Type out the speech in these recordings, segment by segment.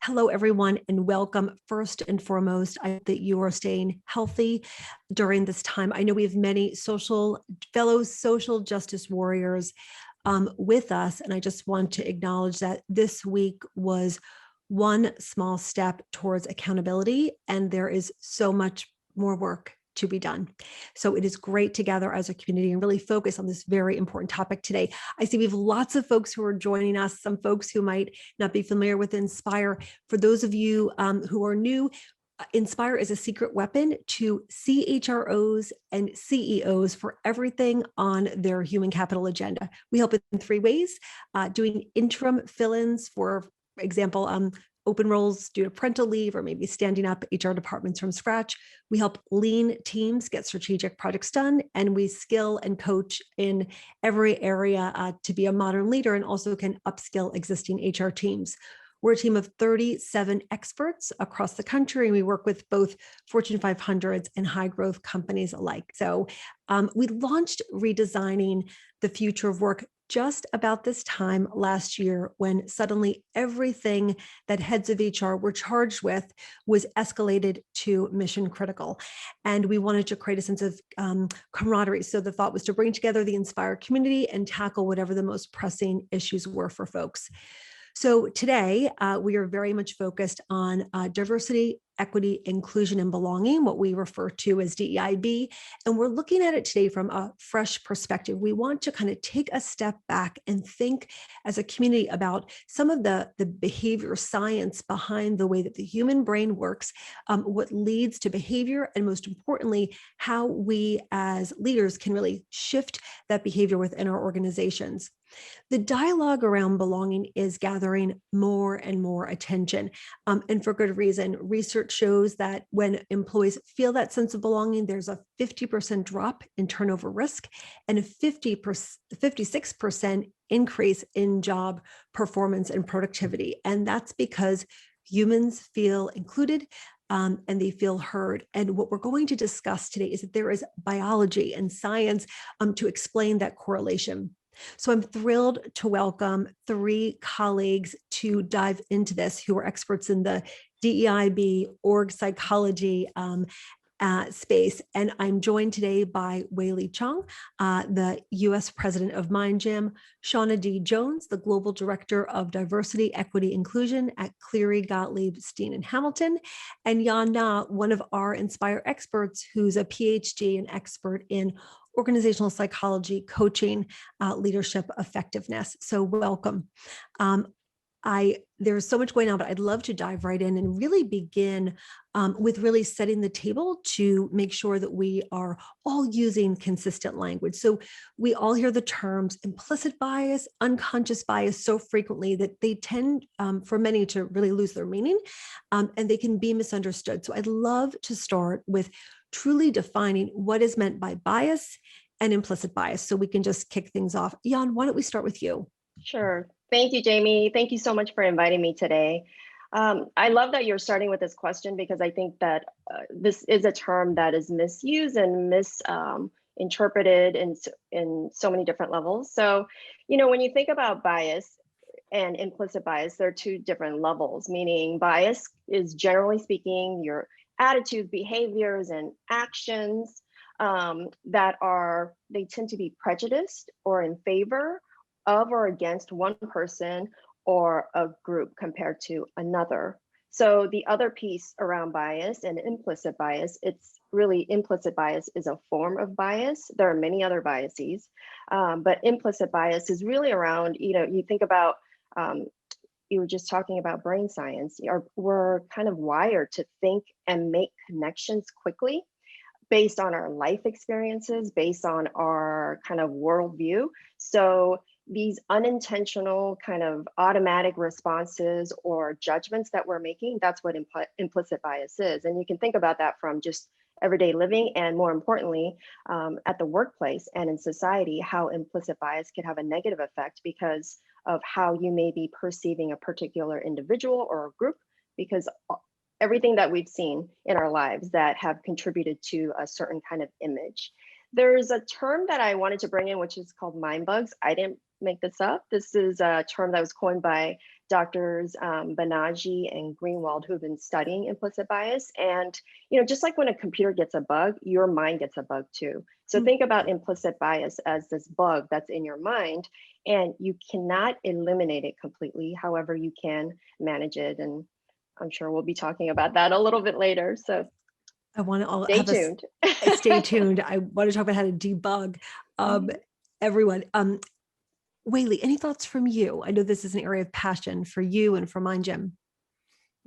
Hello, everyone, and welcome. First and foremost, I hope that you are staying healthy during this time. I know we have many fellow social justice warriors with us, and I just want to acknowledge that this week was one small step towards accountability, and there is so much more work to be done. So it is great to gather as a community and really focus on this very important topic today. I see we have lots of folks who are joining us, some folks who might not be familiar with Inspire. For those of you who are new, Inspire is a secret weapon to CHROs and CEOs for everything on their human capital agenda. We help in three ways: doing interim fill-ins, for example, open roles due to parental leave or maybe standing up HR departments from scratch. We help lean teams get strategic projects done, and we skill and coach in every area to be a modern leader, and also can upskill existing HR teams. We're a team of 37 experts across the country, and we work with both Fortune 500s and high growth companies alike. So we launched Redesigning the Future of Work just about this time last year, when suddenly everything that heads of HR were charged with was escalated to mission critical. And we wanted to create a sense of camaraderie. So the thought was to bring together the Inspire community and tackle whatever the most pressing issues were for folks. So today, we are very much focused on diversity, equity, inclusion, and belonging, what we refer to as DEIB. And we're looking at it today from a fresh perspective. We want to kind of take a step back and think as a community about some of the behavior science behind the way that the human brain works, what leads to behavior, and most importantly, how we as leaders can really shift that behavior within our organizations. The dialogue around belonging is gathering more and more attention, and for good reason. Research shows that when employees feel that sense of belonging, there's a 50% drop in turnover risk and a 56% increase in job performance and productivity. And that's because humans feel included, and they feel heard. And what we're going to discuss today is that there is biology and science to explain that correlation. So I'm thrilled to welcome three colleagues to dive into this, who are experts in the DEIB org psychology space. And I'm joined today by Wei-Li Chong, the U.S. President of Mindgym, Shaunna D. the Global Director of Diversity, Equity, Inclusion at Cleary, Gottlieb, Steen, and Hamilton, and Yon Na, one of our Inspire experts, who's a PhD and expert in organizational psychology, coaching, leadership effectiveness. So welcome. There's so much going on, but I'd love to dive right in and really begin with really setting the table to make sure that we are all using consistent language. So we all hear the terms implicit bias, unconscious bias so frequently that they tend for many to really lose their meaning, and they can be misunderstood. So I'd love to start with truly defining what is meant by bias and implicit bias, so we can just kick things off. Jan, why don't we start with you? Sure. Thank you, Jamie. Thank you so much for inviting me today. I love that you're starting with this question, because I think that this is a term that is misused and misinterpreted in so many different levels. So, when you think about bias and implicit bias, there are two different levels, meaning bias is, generally speaking, your attitudes, behaviors, and actions they tend to be prejudiced or in favor of or against one person or a group compared to another. So the other piece around bias and implicit bias, it's really, implicit bias is a form of bias. There are many other biases, but implicit bias is really around, you think about, you were just talking about brain science. We're kind of wired to think and make connections quickly based on our life experiences, based on our kind of worldview. So these unintentional kind of automatic responses or judgments that we're making, that's what implicit bias is. And you can think about that from just everyday living, and more importantly, at the workplace and in society, how implicit bias can have a negative effect because of how you may be perceiving a particular individual or a group, because everything that we've seen in our lives that have contributed to a certain kind of image. There's a term that I wanted to bring in, which is called mind bugs. I didn't make this up. This is a term that was coined by doctors Banaji and Greenwald, who've been studying implicit bias. And, just like when a computer gets a bug, your mind gets a bug too. So think about implicit bias as this bug that's in your mind, and you cannot eliminate it completely. However, you can manage it. And I'm sure we'll be talking about that a little bit later. So I want to all stay tuned. Stay tuned. I want to talk about how to debug everyone. Wei-Li, any thoughts from you? I know this is an area of passion for you and for Mindgym.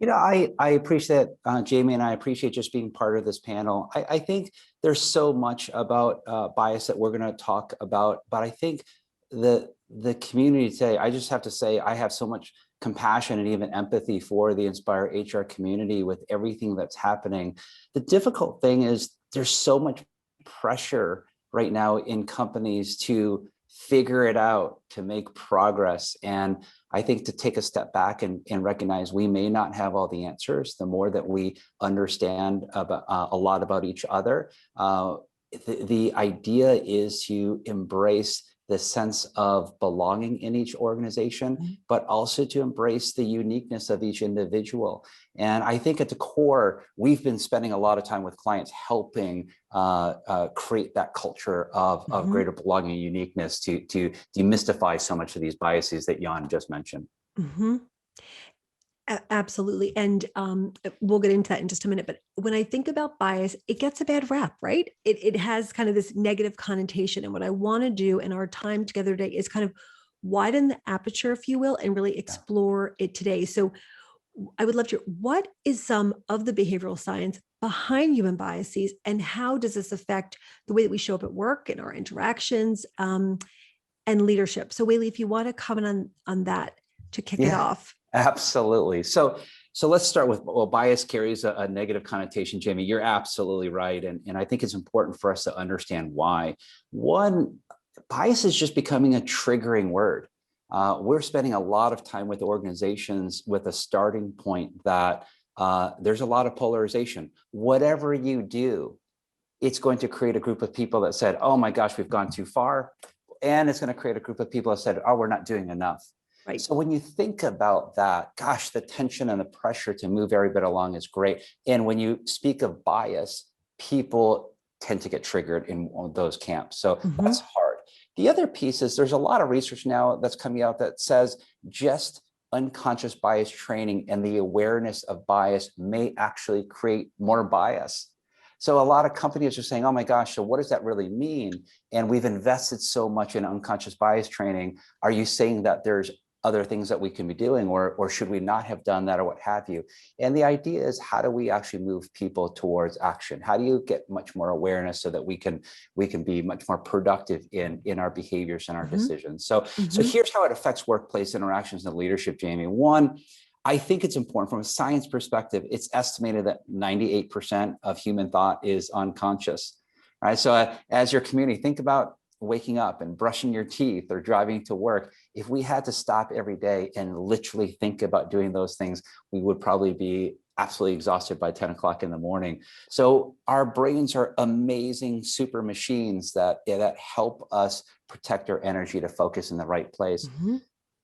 I appreciate Jamie, and I appreciate just being part of this panel. I think there's so much about bias that we're going to talk about, but I think the community today, I just have to say, I have so much compassion and even empathy for the Inspire HR community with everything that's happening. The difficult thing is there's so much pressure right now in companies to figure it out, to make progress. And I think to take a step back and recognize we may not have all the answers. The more that we understand about, a lot about each other, the idea is to embrace the sense of belonging in each organization, but also to embrace the uniqueness of each individual. And I think at the core, we've been spending a lot of time with clients helping create that culture of greater belonging and uniqueness to demystify so much of these biases that Yon just mentioned. Absolutely. And we'll get into that in just a minute. But when I think about bias, it gets a bad rap, right? It has kind of this negative connotation. And what I want to do in our time together today is kind of widen the aperture, if you will, and really explore it today. So I would love to, what is some of the behavioral science behind human biases, and how does this affect the way that we show up at work and our interactions and leadership? So Wei-Li, if you want to comment on that to kick it off. Absolutely. So let's start with, well, bias carries a negative connotation, Jamie. You're absolutely right. And I think it's important for us to understand why. One, bias is just becoming a triggering word. We're spending a lot of time with organizations with a starting point that there's a lot of polarization. Whatever you do, it's going to create a group of people that said, oh my gosh, we've gone too far. And it's going to create a group of people that said, oh, we're not doing enough. Right. So when you think about that, gosh, the tension and the pressure to move everybody along is great. And when you speak of bias, people tend to get triggered in those camps. So that's hard. The other piece is there's a lot of research now that's coming out that says just unconscious bias training and the awareness of bias may actually create more bias. So a lot of companies are saying, oh my gosh, so what does that really mean? And we've invested so much in unconscious bias training. Are you saying that there's other things that we can be doing, or should we not have done that, or what have you? And the idea is, how do we actually move people towards action? How do you get much more awareness so that we can be much more productive in our behaviors and our decisions? So here's how it affects workplace interactions and leadership, Jamie. One, I think it's important from a science perspective. It's estimated that 98% of human thought is unconscious. Right. So as your community, think about waking up and brushing your teeth or driving to work. If we had to stop every day and literally think about doing those things, we would probably be absolutely exhausted by 10 o'clock in the morning. So our brains are amazing super machines that help us protect our energy to focus in the right place.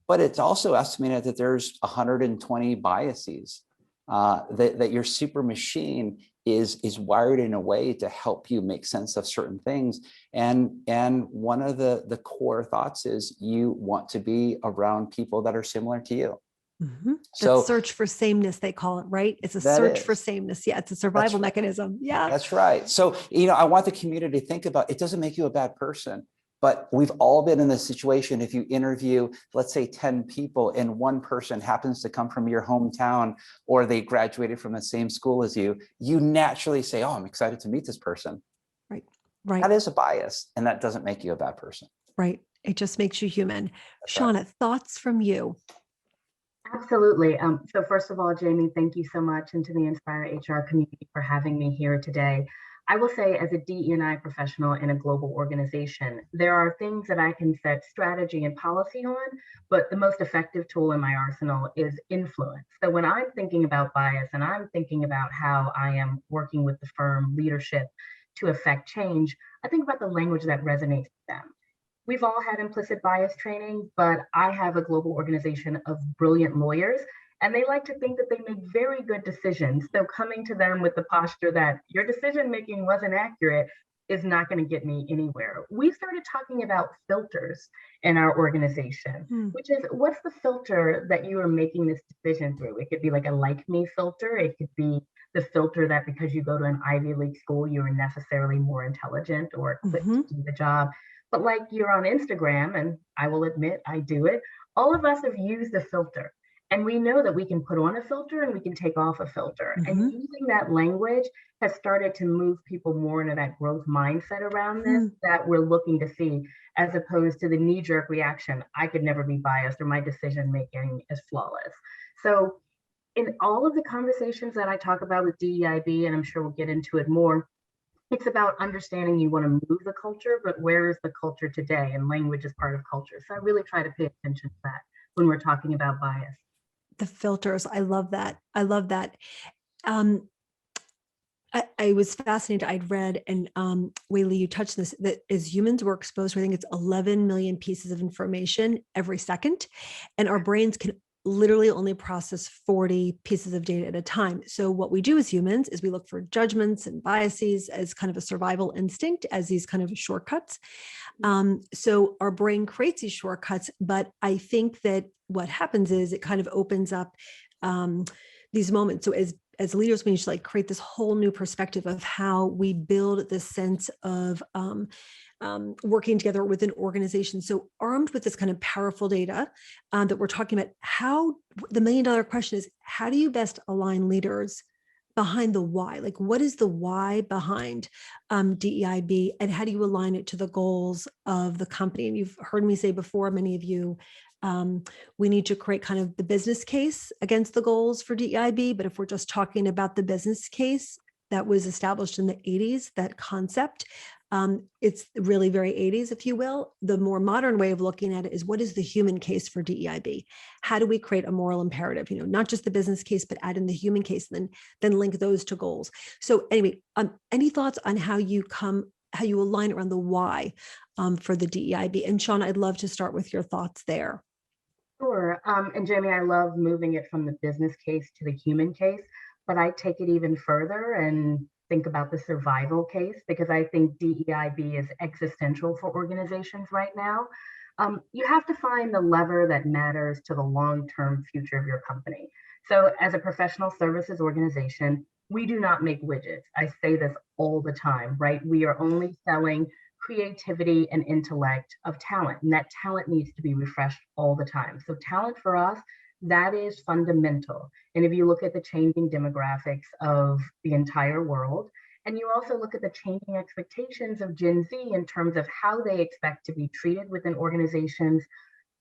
But it's also estimated that there's 120 biases, that your super machine is wired in a way to help you make sense of certain things. And one of the core thoughts is you want to be around people that are similar to you. So search for sameness, they call it, right? It's a search for sameness. Yeah, it's a survival mechanism. Yeah, that's right. So, I want the community to think about, it doesn't make you a bad person. But we've all been in this situation. If you interview, let's say 10 people, and one person happens to come from your hometown, or they graduated from the same school as you, you naturally say, oh, I'm excited to meet this person. Right. That is a bias, and that doesn't make you a bad person. Right. It just makes you human. Shaunna, thoughts from you? Absolutely. So first of all, Jamie, thank you so much, and to the Inspire HR community for having me here today. I will say, as a DE&I professional in a global organization, there are things that I can set strategy and policy on, but the most effective tool in my arsenal is influence. So when I'm thinking about bias and I'm thinking about how I am working with the firm leadership to affect change, I think about the language that resonates with them. We've all had implicit bias training, but I have a global organization of brilliant lawyers, and they like to think that they make very good decisions. So coming to them with the posture that your decision making wasn't accurate is not going to get me anywhere. We started talking about filters in our organization, which is, what's the filter that you are making this decision through? It could be like a like me filter. It could be the filter that because you go to an Ivy League school, you're necessarily more intelligent or equipped to do the job. But like you're on Instagram, and I will admit I do it, all of us have used a filter. And we know that we can put on a filter and we can take off a filter. And using that language has started to move people more into that growth mindset around this that we're looking to see, as opposed to the knee-jerk reaction, I could never be biased or my decision making is flawless. So in all of the conversations that I talk about with DEIB, and I'm sure we'll get into it more, it's about understanding you want to move the culture, but where is the culture today? And language is part of culture. So I really try to pay attention to that when we're talking about bias. The filters. I love that. I love that. I was fascinated. I'd read, and Wei-Li, you touched this, that as humans, we're exposed to, I think it's 11 million pieces of information every second. And our brains can literally only process 40 pieces of data at a time. So what we do as humans is we look for judgments and biases as kind of a survival instinct, as these kind of shortcuts. So our brain creates these shortcuts, but I think that what happens is it kind of opens up these moments. So as leaders, we need to like create this whole new perspective of how we build this sense of working together within organizations. So armed with this kind of powerful data that we're talking about, how the $1 million question is, how do you best align leaders behind the why? Like, what is the why behind DEIB, and how do you align it to the goals of the company? And you've heard me say before, many of you, we need to create kind of the business case against the goals for DEIB. But if we're just talking about the business case that was established in the 80s, that concept, it's really very 80s, if you will. The more modern way of looking at it is, what is the human case for DEIB? How do we create a moral imperative? You know, not just the business case, but add in the human case, and then link those to goals. So anyway, any thoughts on how you align around the why for the DEIB? And Shaunna, I'd love to start with your thoughts there. Sure. And Jamie, I love moving it from the business case to the human case, but I take it even further and think about the survival case, because I think DEIB is existential for organizations right now. You have to find the lever that matters to the long-term future of your company. So as a professional services organization, we do not make widgets. I say this all the time, right? We are only selling creativity and intellect of talent, and that talent needs to be refreshed all the time. So talent for us, that is fundamental. And if you look at the changing demographics of the entire world, and you also look at the changing expectations of Gen Z in terms of how they expect to be treated within organizations,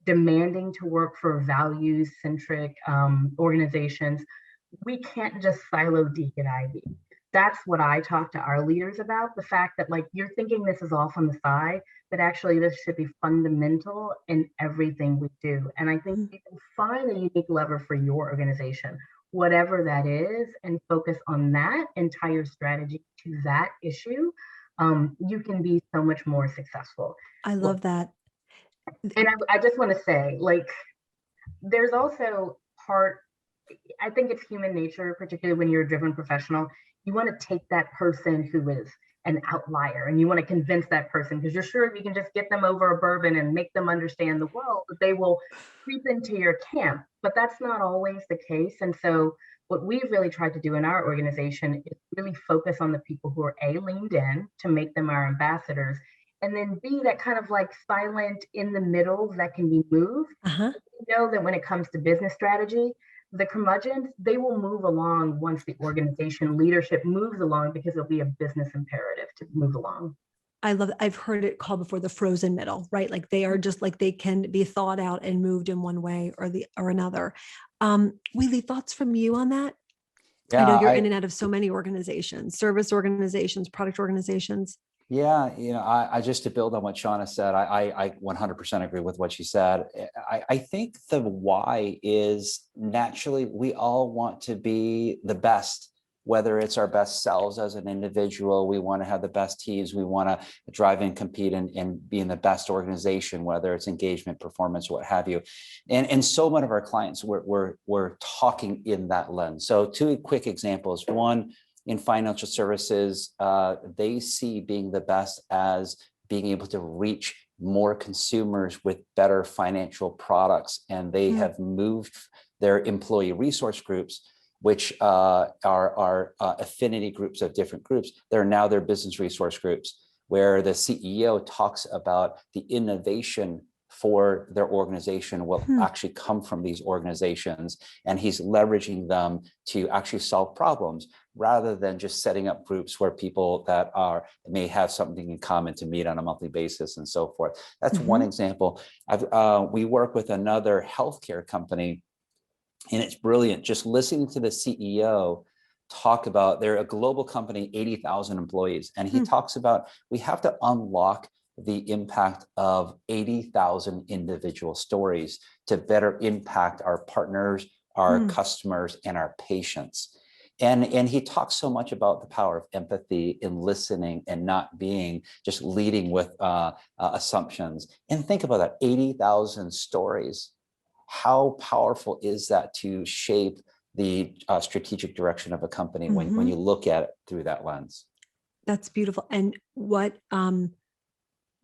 demanding to work for values-centric organizations, we can't just silo DEIB. That's what I talk to our leaders about, the fact that like you're thinking this is off on the side, but actually this should be fundamental in everything we do. And I think you can find a unique lever for your organization, whatever that is, and focus on that entire strategy to that issue. You can be so much more successful. I love that. And I just want to say, like, there's also I think it's human nature, particularly when you're a driven professional, you want to take that person who is an outlier and you want to convince that person, because you're sure if you can just get them over a bourbon and make them understand the world, that they will creep into your camp. But that's not always the case. And so what we've really tried to do in our organization is really focus on the people who are leaned in to make them our ambassadors, and then B, that kind of like silent in the middle that can be moved. You know that when it comes to business strategy, the curmudgeons, they will move along once the organization leadership moves along, because it'll be a business imperative to move along. I've heard it called before the frozen middle, right? Like they are just like, they can be thought out and moved in one way or another. Wei-Li, thoughts from you on that? Yeah, I know you're in and out of so many organizations, service organizations, product organizations. Yeah, I just to build on what Shaunna said, I 100% agree with what she said. I think the why is naturally we all want to be the best whether it's our best selves as an individual, we want to have the best teams, we want to drive and compete and be in the best organization, whether it's engagement, performance, what have you. And so many of our clients, we're talking in that lens. So two quick examples. One, in financial services, they see being the best as being able to reach more consumers with better financial products. And they have moved their employee resource groups, which are affinity groups of different groups. They're now their business resource groups, where the CEO talks about the innovation for their organization will actually come from these organizations, and he's leveraging them to actually solve problems rather than just setting up groups where people that may have something in common to meet on a monthly basis and so forth. That's one example. We work with another healthcare company, and it's brilliant just listening to the CEO talk about, they're a global company, 80,000 employees, and he talks about we have to unlock the impact of 80,000 individual stories to better impact our partners, our customers, and our patients. And he talks so much about the power of empathy in listening and not being just leading with assumptions. And think about that, 80,000 stories. How powerful is that to shape the strategic direction of a company when you look at it through that lens? That's beautiful. And what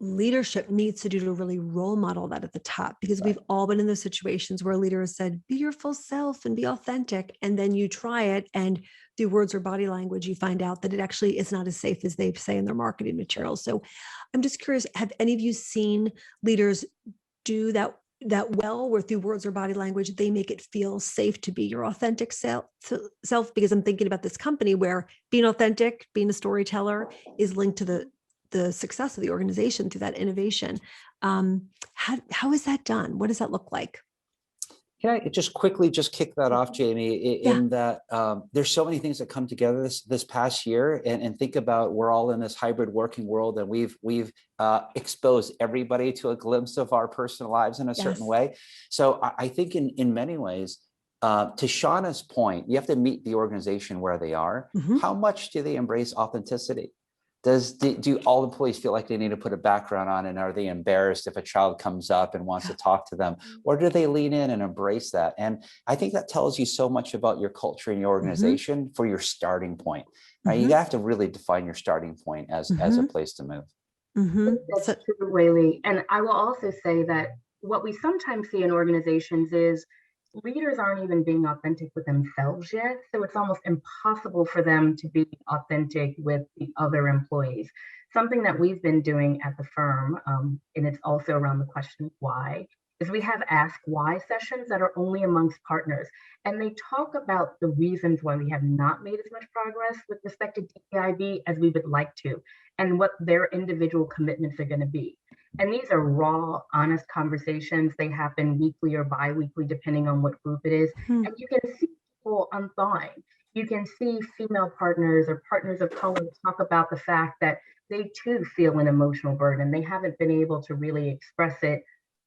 leadership needs to do to really role model that at the top, because we've all been in those situations where a leader has said, be your full self and be authentic. And then you try it, and through words or body language, you find out that it actually is not as safe as they say in their marketing materials. So I'm just curious, have any of you seen leaders do that well, where through words or body language, they make it feel safe to be your authentic self? Because I'm thinking about this company where being authentic, being a storyteller is linked to the success of the organization through that innovation. How is that done? What does that look like? Can I just quickly just kick that off, Jamie, in that there's so many things that come together this past year, and think about, we're all in this hybrid working world, and we've exposed everybody to a glimpse of our personal lives in a certain way. So I think in many ways, to Shaunna's point, you have to meet the organization where they are. How much do they embrace authenticity? Do all employees feel like they need to put a background on, and are they embarrassed if a child comes up and wants to talk to them, or do they lean in and embrace that? And I think that tells you so much about your culture and your organization for your starting point. Right? You have to really define your starting point as a place to move. That's true, Wei-Li. And I will also say that what we sometimes see in organizations is leaders aren't even being authentic with themselves yet. So it's almost impossible for them to be authentic with the other employees. Something that we've been doing at the firm, and it's also around the question why, is we have Ask Why sessions that are only amongst partners. And they talk about the reasons why we have not made as much progress with respect to DEIB as we would like to, and what their individual commitments are going to be. And these are raw, honest conversations. They happen weekly or bi-weekly, depending on what group it is. And you can see people unthawing. You can see female partners or partners of color talk about the fact that they too feel an emotional burden. They haven't been able to really express it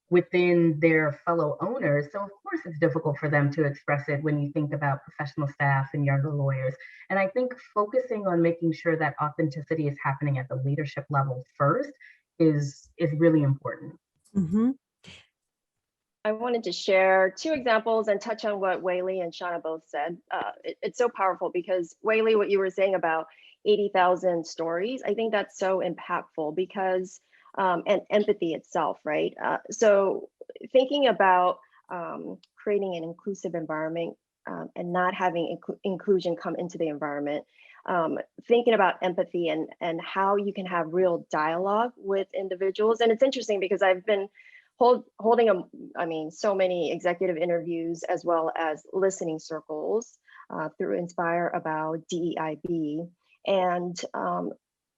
within their fellow owners. So of course it's difficult for them to express it when you think about professional staff and younger lawyers. And I think focusing on making sure that authenticity is happening at the leadership level first is really important. I wanted to share two examples and touch on what Wei-Li and Shaunna both said. It's so powerful because Wei-Li, what you were saying about 80,000 stories, I think that's so impactful because, and empathy itself, right? So thinking about creating an inclusive environment and not having inclusion come into the environment, thinking about empathy and how you can have real dialogue with individuals. And it's interesting because I've been holding so many executive interviews as well as listening circles through Inspire about DEIB. And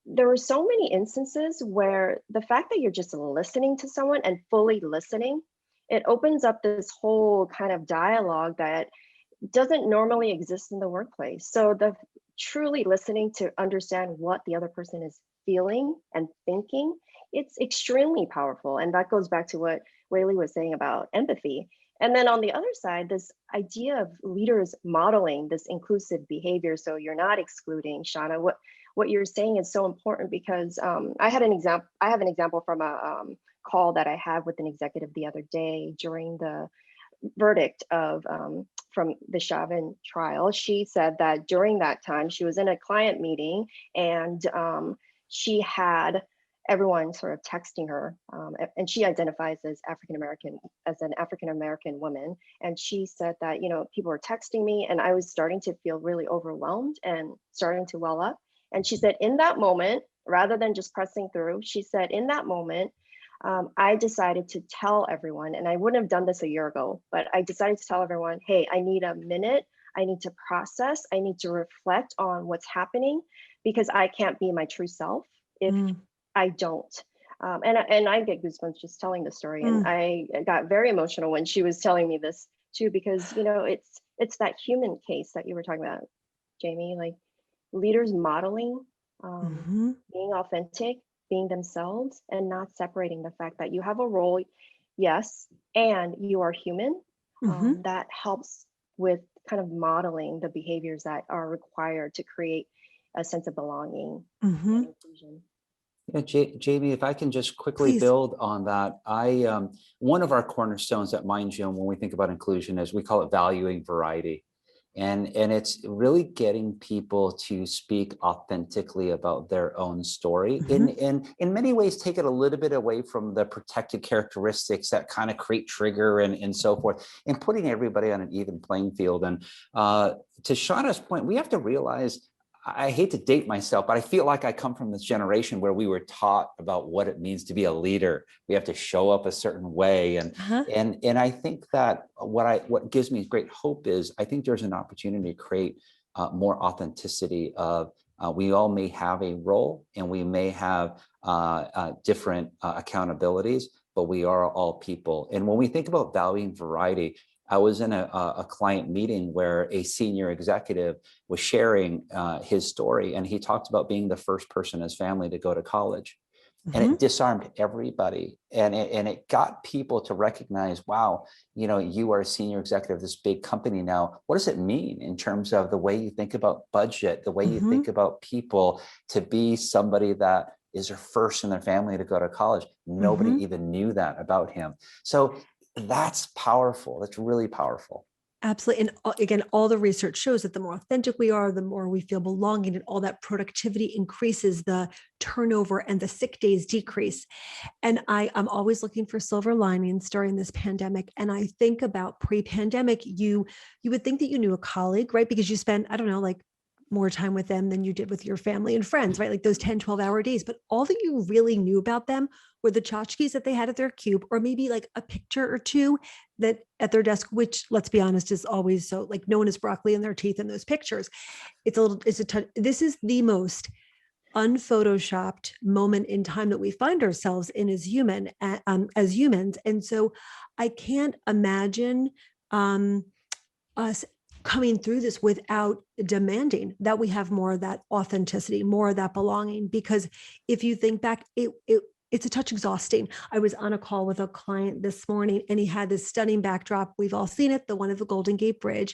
there were so many instances where the fact that you're just listening to someone and fully listening, it opens up this whole kind of dialogue that doesn't normally exist in the workplace. So the truly listening to understand what the other person is feeling and thinking, it's extremely powerful. And that goes back to what Wei-Li was saying about empathy. And then on the other side, this idea of leaders modeling this inclusive behavior, so you're not excluding. Shaunna, what you're saying is so important, because I have an example from a call that I had with an executive the other day during the verdict of from the Chauvin trial. She said that during that time she was in a client meeting, and she had everyone sort of texting her, and she identifies as an African American woman. And she said that, you know, people were texting me and I was starting to feel really overwhelmed and starting to well up. And she said, in that moment, rather than just pressing through, she said, in that moment, I decided to tell everyone, and I wouldn't have done this a year ago, but I decided to tell everyone, hey, I need a minute. I need to process. I need to reflect on what's happening, because I can't be my true self if I don't. And I get goosebumps just telling the story. And I got very emotional when she was telling me this too, because, you know, it's that human case that you were talking about, Jamie, like leaders modeling, being authentic, being themselves, and not separating the fact that you have a role, yes, and you are human. That helps with kind of modeling the behaviors that are required to create a sense of belonging and inclusion. Yeah, Jamie, if I can just quickly Please. build on that, one of our cornerstones at Mindgym when we think about inclusion is we call it valuing variety. And it's really getting people to speak authentically about their own story. In many ways, take it a little bit away from the protected characteristics that kind of create trigger and so forth, and putting everybody on an even playing field. And to Shaunna's point, we have to realize, I hate to date myself, but I feel like I come from this generation where we were taught about what it means to be a leader. We have to show up a certain way. And I think that what gives me great hope is I think there's an opportunity to create more authenticity of we all may have a role and we may have different accountabilities, but we are all people. And when we think about valuing variety, I was in a client meeting where a senior executive was sharing his story, and he talked about being the first person in his family to go to college. And it disarmed everybody. And it got people to recognize, wow, you know, you are a senior executive of this big company now. What does it mean in terms of the way you think about budget, the way you think about people, to be somebody that is their first in their family to go to college? Nobody even knew that about him. So that's powerful. That's really powerful. Absolutely. And again, all the research shows that the more authentic we are, the more we feel belonging, and all that productivity increases, the turnover and the sick days decrease. And I'm always looking for silver linings during this pandemic. And I think about pre-pandemic, you would think that you knew a colleague, right? Because you spend, I don't know, like more time with them than you did with your family and friends, right? Like those 10, 12-hour days. But all that you really knew about them were the tchotchkes that they had at their cube, or maybe like a picture or two that at their desk, which, let's be honest, is always so like no one has broccoli in their teeth in those pictures. This is the most unphotoshopped moment in time that we find ourselves in as humans. And so I can't imagine us coming through this without demanding that we have more of that authenticity, more of that belonging. Because if you think back, it's a touch exhausting. I was on a call with a client this morning, and he had this stunning backdrop. We've all seen it, the one of the Golden Gate Bridge.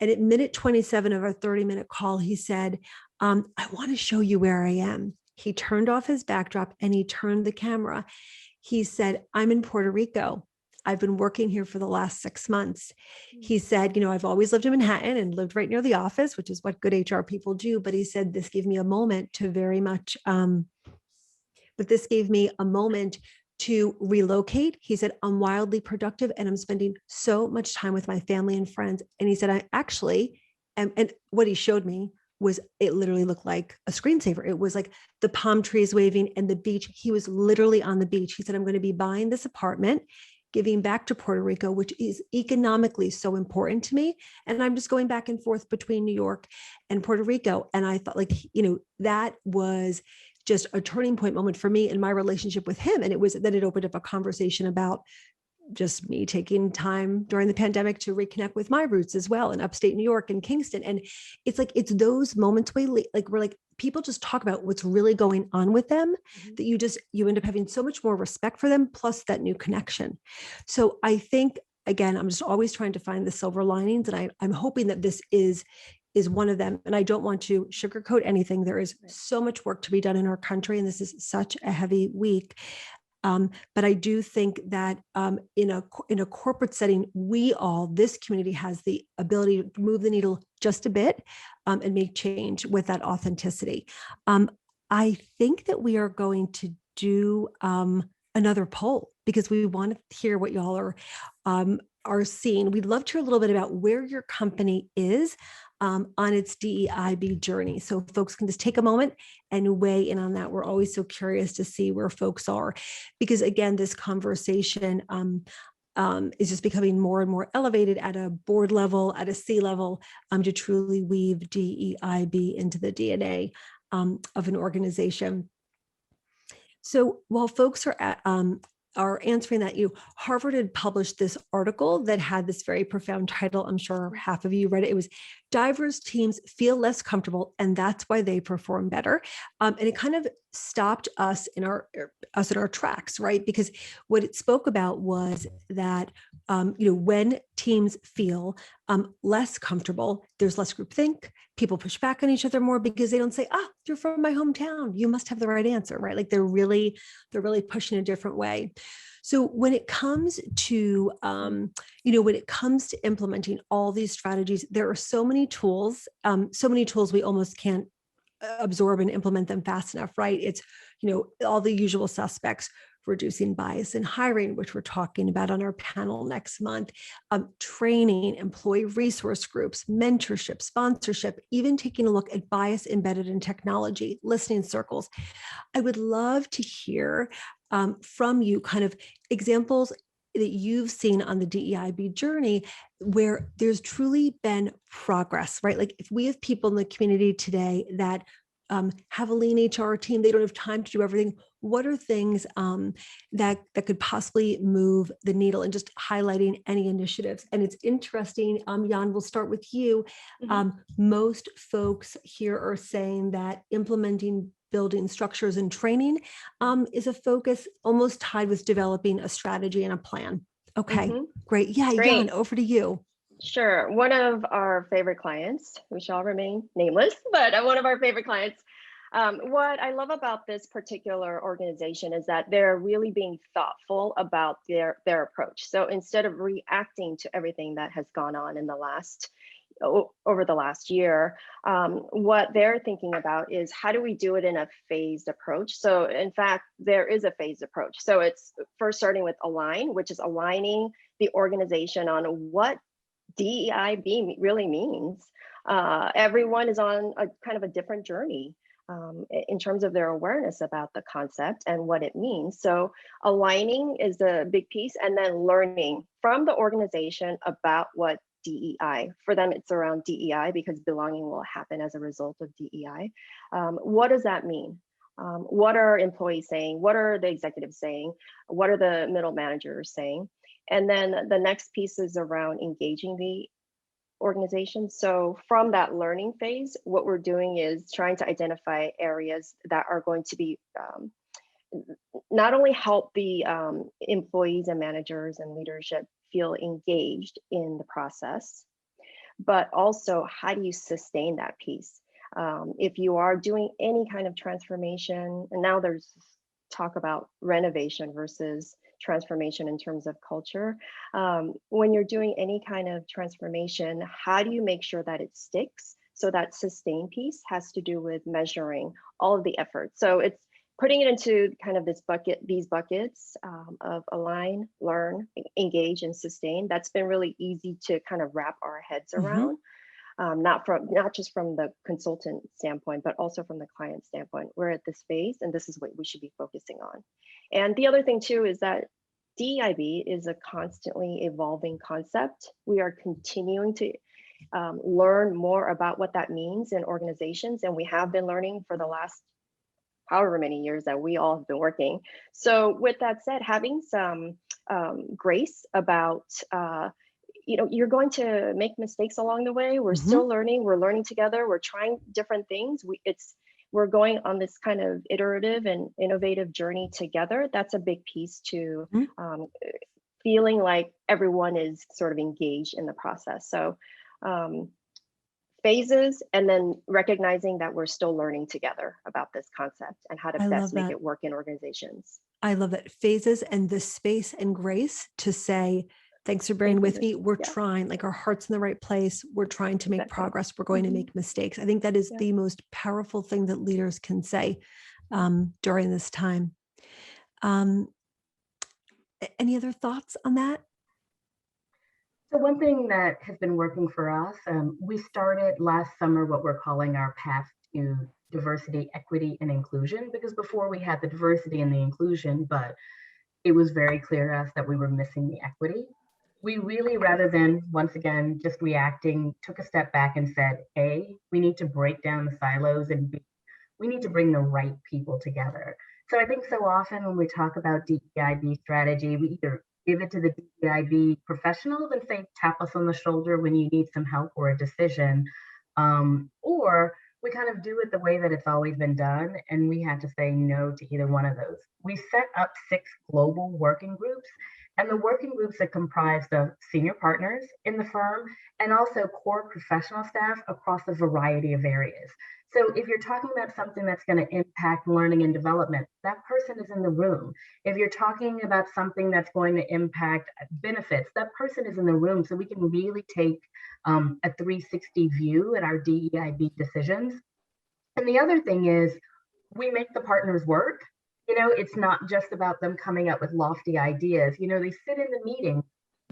And at minute 27 of our 30-minute call, he said, I want to show you where I am. He turned off his backdrop and he turned the camera. He said, I'm in Puerto Rico. I've been working here for the last 6 months. He said, you know, I've always lived in Manhattan and lived right near the office, which is what good HR people do. But he said, this gave me a moment to very much, this gave me a moment to relocate. He said, I'm wildly productive and I'm spending so much time with my family and friends. And he said, I actually, and what he showed me was, it literally looked like a screensaver. It was like the palm trees waving and the beach. He was literally on the beach. He said, I'm going to be buying this apartment, giving back to Puerto Rico, which is economically so important to me. And I'm just going back and forth between New York and Puerto Rico. And I thought, like, you know, that was just a turning point moment for me in my relationship with him. And it was that it opened up a conversation about just me taking time during the pandemic to reconnect with my roots as well in upstate New York and Kingston. And it's like, it's those moments we're like, people just talk about what's really going on with them, that you end up having so much more respect for them, plus that new connection. So I think, again, I'm just always trying to find the silver linings, and I'm hoping that this is one of them. And I don't want to sugarcoat anything. There is so much work to be done in our country, and this is such a heavy week. But I do think that in a corporate setting, this community has the ability to move the needle just a bit and make change with that authenticity. I think that we are going to do another poll because we want to hear what y'all are seeing. We'd love to hear a little bit about where your company is on its DEIB journey. So folks can just take a moment and weigh in on that. We're always so curious to see where folks are, because again, this conversation is just becoming more and more elevated at a board level, at a C level, to truly weave DEIB into the DNA of an organization. So while folks are answering that, Harvard had published this article that had this very profound title. I'm sure half of you read it. It was "Diverse Teams Feel Less Comfortable, and That's Why They Perform Better." And it kind of stopped us in our tracks, right? Because what it spoke about was that when teams feel less comfortable, there's less groupthink. People push back on each other more because they don't say, "You're from my hometown, you must have the right answer," right? Like they're really pushing a different way. So when it comes to implementing all these strategies, there are so many tools we almost can't absorb and implement them fast enough, right? It's, all the usual suspects: reducing bias in hiring, which we're talking about on our panel next month, training, employee resource groups, mentorship, sponsorship, even taking a look at bias embedded in technology, listening circles. I would love to hear from you kind of examples that you've seen on the DEIB journey where there's truly been progress, right? Like if we have people in the community today that have a lean HR team, they don't have time to do everything. What are things that could possibly move the needle, and just highlighting any initiatives? And it's interesting, Jan, we'll start with you. Most folks here are saying that implementing building structures and training is a focus almost tied with developing a strategy and a plan. Okay, great. Yeah, Great. Jan, over to you. Sure. One of our favorite clients, who shall remain nameless, but one of our favorite clients, what I love about this particular organization is that they're really being thoughtful about their approach. So instead of reacting to everything that has gone on in over the last year, what they're thinking about is how do we do it in a phased approach? So in fact, there is a phased approach. So it's first starting with align, which is aligning the organization on what DEIB really means. Everyone is on a kind of a different journey in terms of their awareness about the concept and what it means. So aligning is the big piece, and then learning from the organization about what DEI. For them, it's around DEI because belonging will happen as a result of DEI. What does that mean? What are employees saying? What are the executives saying? What are the middle managers saying? And then the next piece is around engaging the organization. So from that learning phase, what we're doing is trying to identify areas that are going to be not only help the employees and managers and leadership feel engaged in the process, but also how do you sustain that piece? If you are doing any kind of transformation, and now there's talk about renovation versus transformation in terms of culture. When you're doing any kind of transformation, how do you make sure that it sticks? So that sustain piece has to do with measuring all of the efforts. So it's putting it into kind of these buckets of align, learn, engage, and sustain. That's been really easy to kind of wrap our heads around. Not just from the consultant standpoint, but also from the client standpoint. We're at this phase, and this is what we should be focusing on. And the other thing too is that DEIB is a constantly evolving concept. We are continuing to learn more about what that means in organizations, and we have been learning for the last however many years that we all have been working. So with that said, having some grace about you're going to make mistakes along the way. We're still learning. We're learning together. We're trying different things. We're going on this kind of iterative and innovative journey together. That's a big piece to feeling like everyone is sort of engaged in the process. So phases, and then recognizing that we're still learning together about this concept and how to I best love make that. it work in organizations. I love that. Phases and the space and grace to say, thanks for bearing with me. We're trying, like our heart's in the right place. We're trying to make progress. We're going to make mistakes. I think that is the most powerful thing that leaders can say during this time. Any other thoughts on that? So one thing that has been working for us, we started last summer what we're calling our path to diversity, equity, and inclusion, because before we had the diversity and the inclusion, but it was very clear to us that we were missing the equity. We really, rather than once again just reacting, took a step back and said, A, we need to break down the silos, and B, we need to bring the right people together. So I think so often when we talk about DEIB strategy, we either give it to the DEIB professionals and say, tap us on the shoulder when you need some help or a decision, or we kind of do it the way that it's always been done, and we had to say no to either one of those. We set up 6 global working groups, and the working groups are comprised of senior partners in the firm and also core professional staff across a variety of areas. So if you're talking about something that's going to impact learning and development, that person is in the room. If you're talking about something that's going to impact benefits, that person is in the room. So we can really take a 360 view at our DEIB decisions. And the other thing is we make the partners work. It's not just about them coming up with lofty ideas. They sit in the meeting,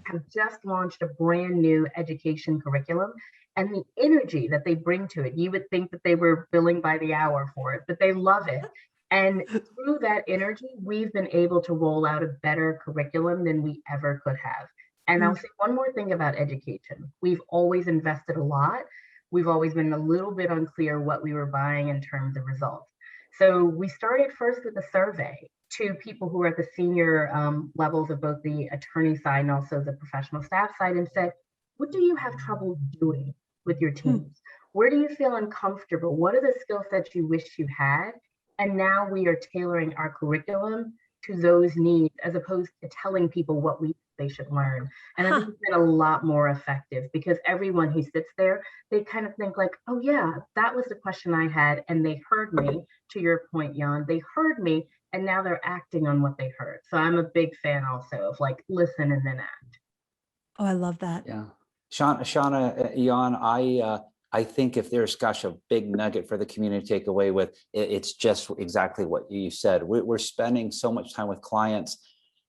have just launched a brand new education curriculum, and the energy that they bring to it, you would think that they were billing by the hour for it, but they love it. And through that energy, we've been able to roll out a better curriculum than we ever could have. And I'll say one more thing about education. We've always invested a lot. We've always been a little bit unclear what we were buying in terms of results. So we started first with a survey to people who are at the senior levels of both the attorney side and also the professional staff side, and said, what do you have trouble doing with your teams? Where do you feel uncomfortable? What are the skill sets you wish you had? And now we are tailoring our curriculum to those needs as opposed to telling people what they should learn. And I think it's been a lot more effective because everyone who sits there, they kind of think like, oh yeah, that was the question I had. And they heard me, to your point, Yon, they heard me, and now they're acting on what they heard. So I'm a big fan also of like, listen and then act. Oh, I love that. Yeah. Shaunna, Yon, I think if there's, gosh, a big nugget for the community to take away with, it's just exactly what you said. We're spending so much time with clients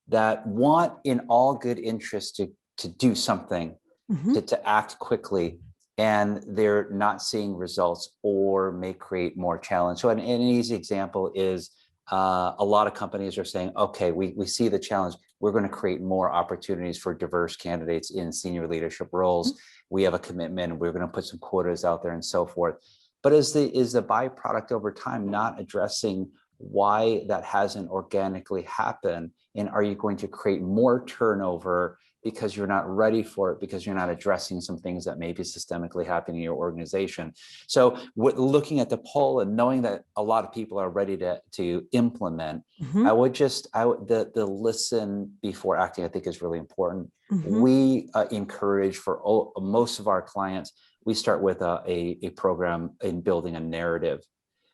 that want in all good interest to do something, to act quickly, and they're not seeing results or may create more challenge. So an easy example is a lot of companies are saying, okay, we see the challenge. We're going to create more opportunities for diverse candidates in senior leadership roles. We have a commitment. We're going to put some quotas out there and so forth. But is the byproduct over time not addressing why that hasn't organically happened? And are you going to create more turnover because you're not ready for it, because you're not addressing some things that may be systemically happening in your organization? So looking at the poll and knowing that a lot of people are ready to implement, the listen before acting, I think, is really important. We encourage for most of our clients, we start with a program in building a narrative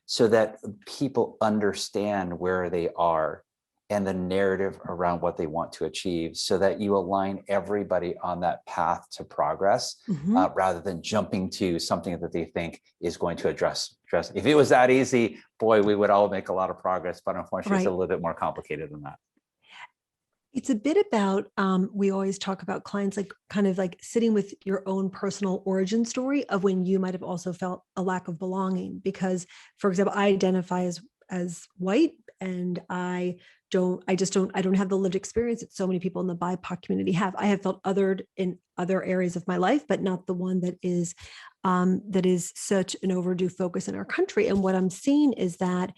so that people understand where they are and the narrative around what they want to achieve, so that you align everybody on that path to progress, rather than jumping to something that they think is going to address. If it was that easy, boy, we would all make a lot of progress, but unfortunately, it's a little bit more complicated than that. It's a bit about, we always talk about clients like kind of like sitting with your own personal origin story of when you might have also felt a lack of belonging. Because, for example, I identify as white, and I don't have the lived experience that so many people in the BIPOC community have. I have felt othered in other areas of my life, but not the one that is such an overdue focus in our country. And what I'm seeing is that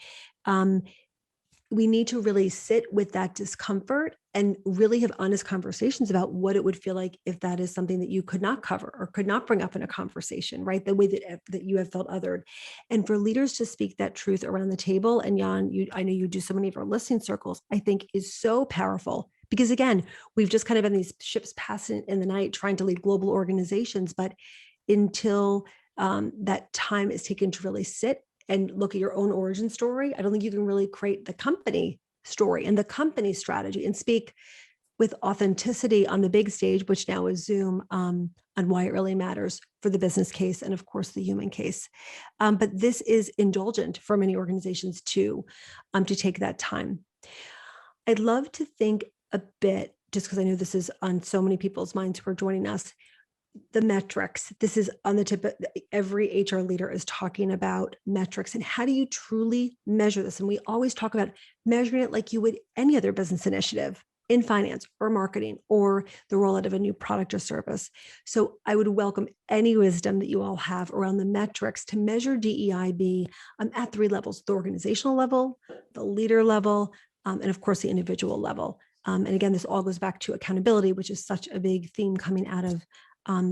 we need to really sit with that discomfort and really have honest conversations about what it would feel like if that is something that you could not cover or could not bring up in a conversation, right? The way that you have felt othered. And for leaders to speak that truth around the table, and Yon, I know you do so many of our listening circles, I think is so powerful, Because again, we've just kind of been these ships passing in the night trying to lead global organizations, but until that time is taken to really sit and look at your own origin story, I don't think you can really create the company story and the company strategy and speak with authenticity on the big stage, which now is Zoom, on why it really matters for the business case and of course the human case. But this is indulgent for many organizations to take that time. I'd love to think a bit, just because I know this is on so many people's minds who are joining us, the metrics. This is on the tip of every HR leader is talking about metrics and how do you truly measure this? And we always talk about measuring it like you would any other business initiative in finance or marketing or the rollout of a new product or service. So I would welcome any wisdom that you all have around the metrics to measure DEIB at 3 levels: the organizational level, the leader level, and of course the individual level. And again, this all goes back to accountability, which is such a big theme coming out of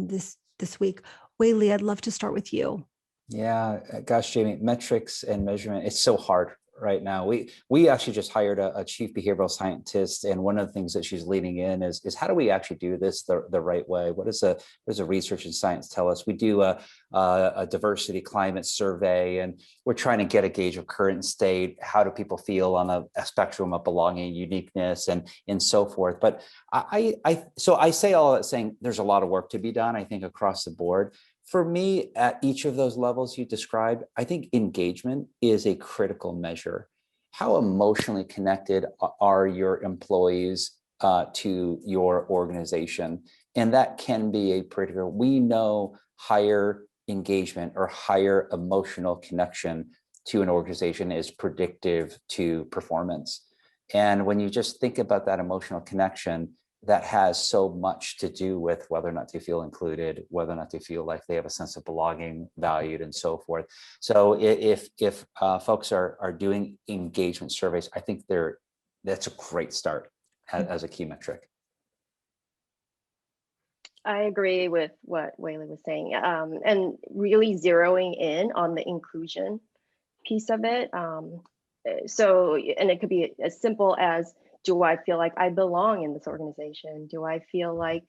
this week. Wei-Li, I'd love to start with you. Yeah, gosh, Jamie, metrics and measurement, it's so hard right now. We actually just hired a chief behavioral scientist, and one of the things that she's leading in is how do we actually do this the right way? What does the research and science tell us? We do a diversity climate survey, and we're trying to get a gauge of current state. How do people feel on a spectrum of belonging, uniqueness, and so forth? But so I say all that saying there's a lot of work to be done, I think, across the board. For me, at each of those levels you described, I think engagement is a critical measure. How emotionally connected are your employees to your organization? And that can be a predictor. We know higher engagement or higher emotional connection to an organization is predictive to performance. And when you just think about that emotional connection, that has so much to do with whether or not they feel included, whether or not they feel like they have a sense of belonging, valued, and so forth. So if folks are doing engagement surveys, I think that's a great start as a key metric. I agree with what Wei-Li was saying, and really zeroing in on the inclusion piece of it. So, and it could be as simple as, do I feel like I belong in this organization? Do I feel like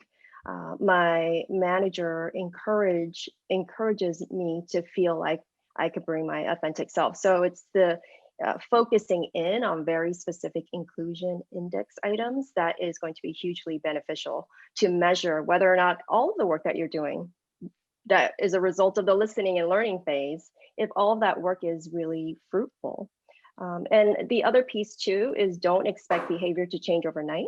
my manager encourages me to feel like I could bring my authentic self? So it's the focusing in on very specific inclusion index items that is going to be hugely beneficial to measure whether or not all of the work that you're doing that is a result of the listening and learning phase, if all of that work is really fruitful. And the other piece too is don't expect behavior to change overnight,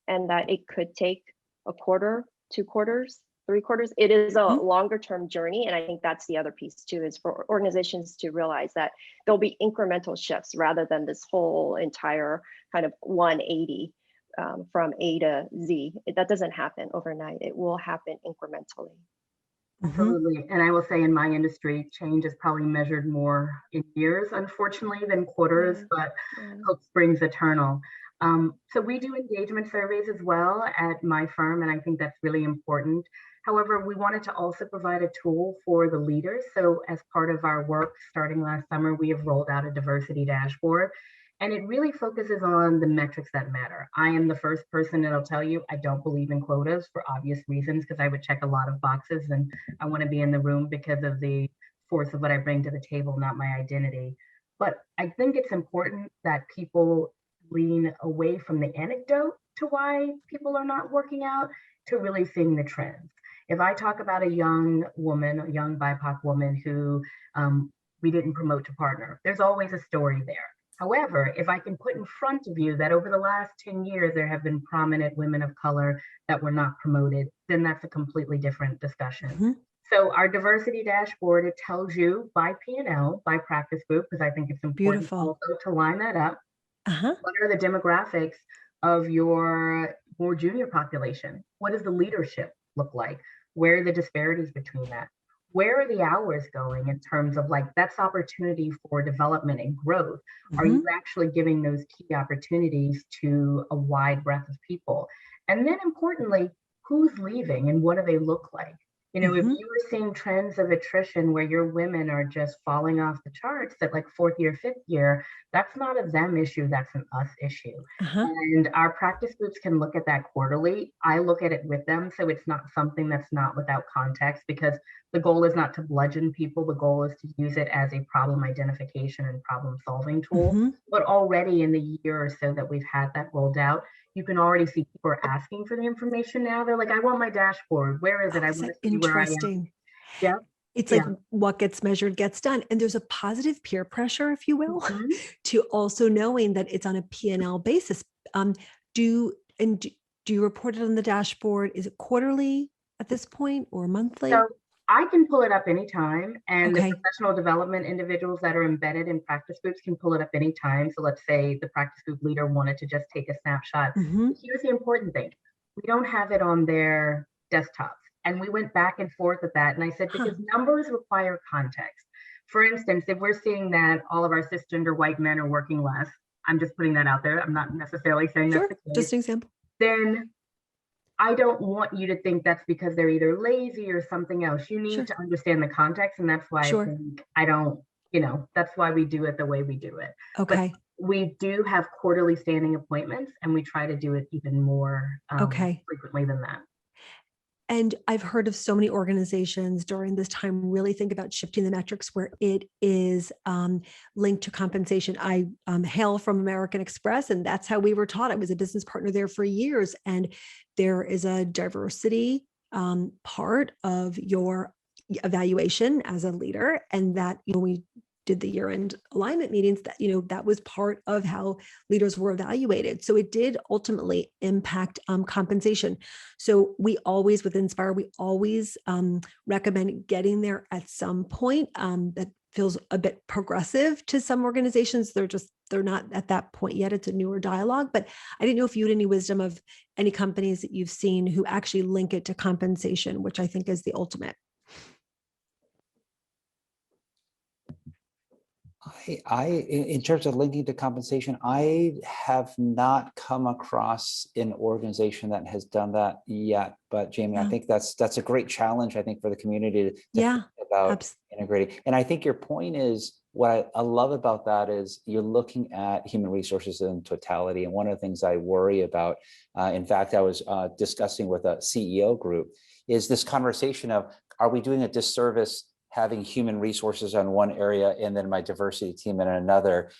and that it could take a quarter, 2 quarters, 3 quarters. It is a longer term journey. And I think that's the other piece too, is for organizations to realize that there'll be incremental shifts rather than this whole entire kind of 180 from A to Z. That doesn't happen overnight. It will happen incrementally. Absolutely. And I will say in my industry, change is probably measured more in years, unfortunately, than quarters, but hope springs eternal. So we do engagement surveys as well at my firm, and I think that's really important. However, we wanted to also provide a tool for the leaders. So as part of our work starting last summer, we have rolled out a diversity dashboard. And it really focuses on the metrics that matter. I am the first person that'll tell you I don't believe in quotas for obvious reasons, because I would check a lot of boxes and I want to be in the room because of the force of what I bring to the table, not my identity. But I think it's important that people lean away from the anecdote to why people are not working out to really seeing the trends. If I talk about a young woman, a young BIPOC woman who we didn't promote to partner, there's always a story there. However, if I can put in front of you that over the last 10 years, there have been prominent women of color that were not promoted, then that's a completely different discussion. So our diversity dashboard, it tells you by P&L, by practice group, because I think it's important also to line that up. What are the demographics of your more junior population? What does the leadership look like? Where are the disparities between that? Where are the hours going in terms of like, that's opportunity for development and growth? Are you actually giving those key opportunities to a wide breadth of people? And then importantly, who's leaving and what do they look like? You know, if Mhm. you are seeing trends of attrition where your women are just falling off the charts at like fourth year, fifth year, that's not a them issue, that's an us issue. Uh-huh. And our practice groups can look at that quarterly. I look at it with them, so it's not something that's not without context, because the goal is not to bludgeon people. The goal is to use it as a problem identification and problem solving tool. Mhm. But already in the year or so that we've had that rolled out, you can already see people are asking for the information now. They're like, I want my dashboard. Where is it? Oh, I is want that to see where I am. interesting? Yeah. It's like Yeah. what gets measured gets done. And there's a positive peer pressure, if you will, Mhm. to also knowing that it's on a P&L basis. Um, do and do, do you report it on the dashboard? Is it quarterly at this point or So monthly? I can pull it up anytime, and the Okay. professional development individuals that are embedded in practice groups can pull it up anytime. So let's say the practice group leader wanted to just take a snapshot. Hmm. But here's the important thing. We don't have it on their desktops. And we went back and forth with that. And I said, Huh. because numbers require context. For instance, if we're seeing that all of our cisgender white men are working less, I'm just putting that out there. I'm not necessarily saying that's Sure. the case. Just an example. Then I don't want you to think that's because they're either lazy or something else. You need Sure. to understand the context. And that's why I Sure. think I don't, that's why we do it the way we do it. But Okay. we do have quarterly standing appointments, and we try to do it even more Okay. frequently than that. And I've heard of so many organizations during this time really think about shifting the metrics where it is linked to compensation. I hail from American Express, and that's how we were taught. I was a business partner there for years, and there is a diversity part of your evaluation as a leader, and that we did the year-end alignment meetings, that that was part of how leaders were evaluated. So it did ultimately impact compensation. So we always, with Inspire, we always recommend getting there at some point. That feels a bit progressive to some organizations. They're not at that point yet. It's a newer dialogue. But I didn't know if you had any wisdom of any companies that you've seen who actually link it to compensation, which I think is the ultimate. In terms of linking to compensation, I have not come across an organization that has done that yet. But Jamie, I Yeah. think that's a great challenge, I think, for the community to Yeah. think about Abs- integrating. And I think your point is, what I love about that is you're looking at human resources in totality. And one of the things I worry about, in fact, I was discussing with a CEO group, is this conversation of, are we doing a disservice having human resources on one area and then my diversity team in another?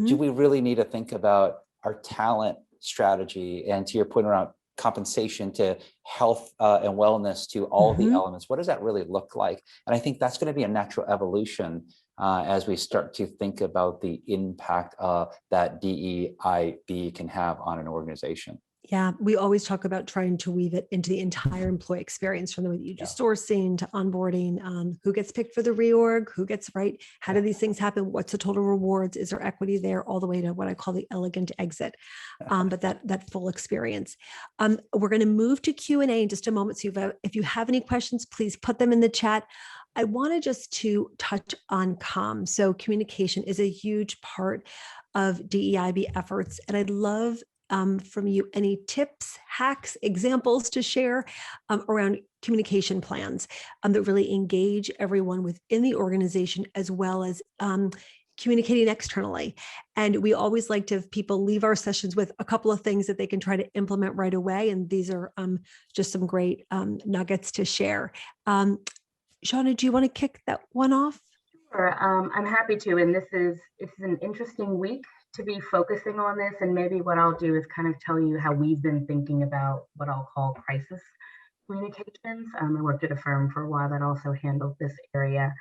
Do we really need to think about our talent strategy, and to your point around compensation, to health and wellness, to all the elements? What does that really look like? And I think that's going to be a natural evolution as we start to think about the impact that DEIB can have on an organization. Yeah, we always talk about trying to weave it into the entire employee experience, from the way that you do sourcing to onboarding, who gets picked for the reorg, who gets right, how do these things happen, what's the total rewards, is there equity there, all the way to what I call the elegant exit, but that full experience. We're going to move to Q&A in just a moment. So if you have any questions, please put them in the chat. I wanted just to touch on comms. So communication is a huge part of DEIB efforts, and I'd love from you any tips, hacks, examples to share around communication plans that really engage everyone within the organization, as well as communicating externally. And we always like to have people leave our sessions with a couple of things that they can try to implement right away. And these are just some great nuggets to share. Shaunna, do you want to kick that one off? Sure, I'm happy to. And it's an interesting week to be focusing on this. And maybe what I'll do is kind of tell you how we've been thinking about what I'll call crisis communications. I worked at a firm for a while that also handled this area.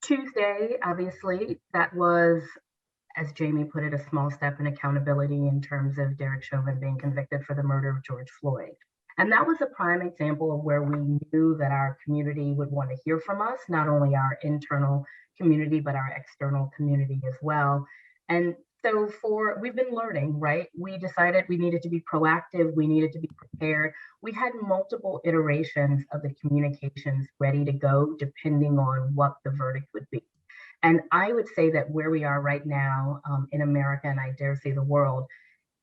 Tuesday, obviously, that was, as Jamie put it, a small step in accountability in terms of Derek Chauvin being convicted for the murder of George Floyd. And that was a prime example of where we knew that our community would want to hear from us, not only our internal community, but our external community as well. And so we've been learning, right? We decided we needed to be proactive, we needed to be prepared. We had multiple iterations of the communications ready to go, depending on what the verdict would be. And I would say that where we are right now in America, and I dare say the world,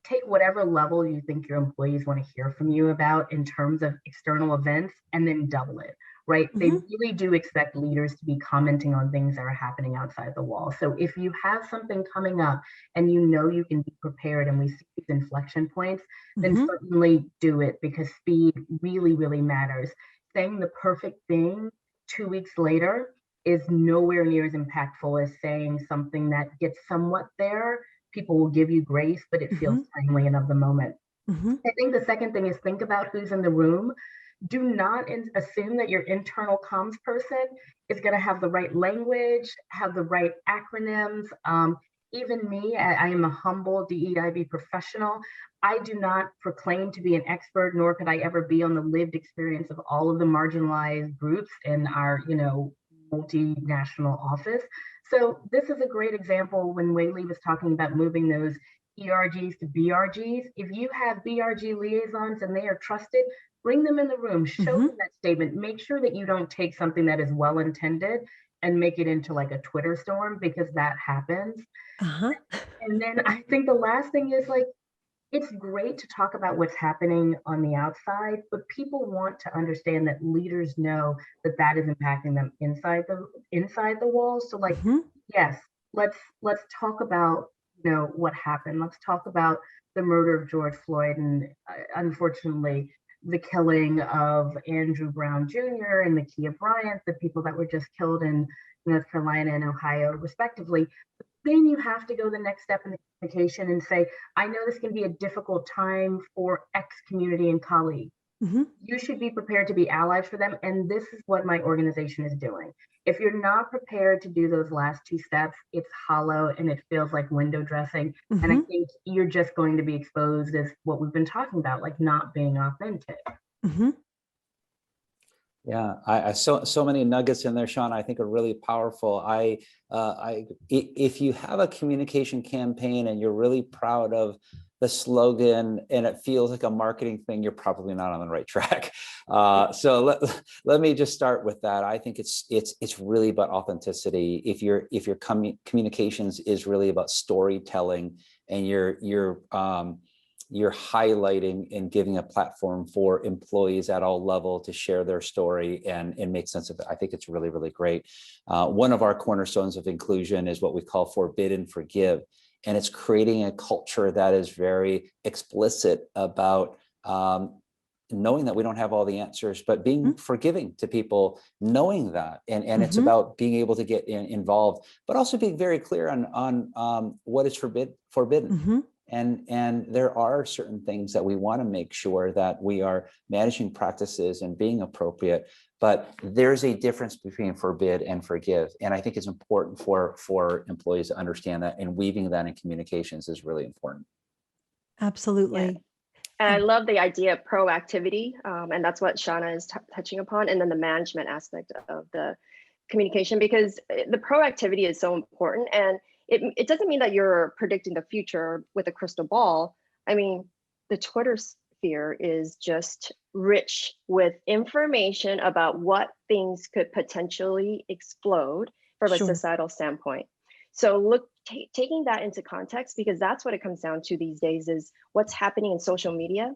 take whatever level you think your employees want to hear from you about in terms of external events and then double it, right? They really do expect leaders to be commenting on things that are happening outside the wall. So if you have something coming up and you know you can be prepared and we see these inflection points, then certainly do it, because speed really, really matters. Saying the perfect thing 2 weeks later is nowhere near as impactful as saying something that gets somewhat there. People will give you grace, but it feels timely and of the moment. I think the second thing is think about who's in the room. Do not assume that your internal comms person is going to have the right language, have the right acronyms. Even me, I am a humble DEIB professional. I do not proclaim to be an expert, nor could I ever be on the lived experience of all of the marginalized groups in our, multinational office. So this is a great example when Wei-Li was talking about moving those ERGs to BRGs. If you have BRG liaisons and they are trusted, bring them in the room, show them that statement, make sure that you don't take something that is well-intended and make it into like a Twitter storm, because that happens. And then I think the last thing is, like, it's great to talk about what's happening on the outside, but people want to understand that leaders know that that is impacting them inside the walls. So like, yes, let's talk about, what happened. Let's talk about the murder of George Floyd and unfortunately the killing of Andrew Brown Jr. and Nakia Bryant, the people that were just killed in North Carolina and Ohio, respectively. Then you have to go the next step in the communication and say, I know this can be a difficult time for X community and colleagues. You should be prepared to be allies for them. And this is what my organization is doing. If you're not prepared to do those last two steps, it's hollow and it feels like window dressing. And I think you're just going to be exposed as what we've been talking about, like not being authentic. Yeah, I so many nuggets in there, Shaunna, I think are really powerful. If you have a communication campaign and you're really proud of the slogan and it feels like a marketing thing, you're probably not on the right track. So let me just start with that. I think it's really about authenticity. If your communications is really about storytelling and you're highlighting and giving a platform for employees at all levels to share their story and make sense of it, I think it's really, really great. One of our cornerstones of inclusion is what we call forbid and forgive. And it's creating a culture that is very explicit about knowing that we don't have all the answers, but being forgiving to people, knowing that. And it's about being able to get involved, but also being very clear on what is forbidden. And there are certain things that we want to make sure that we are managing practices and being appropriate, but there's a difference between forbid and forgive. And I think it's important for employees to understand that, and weaving that in communications is really important. Absolutely. Yeah. And I love the idea of proactivity. And that's what Shaunna is touching upon. And then the management aspect of the communication, because the proactivity is so important. And it doesn't mean that you're predicting the future with a crystal ball. I mean, the Twitter sphere is just rich with information about what things could potentially explode from a societal standpoint. So taking that into context, because that's what it comes down to these days, is what's happening in social media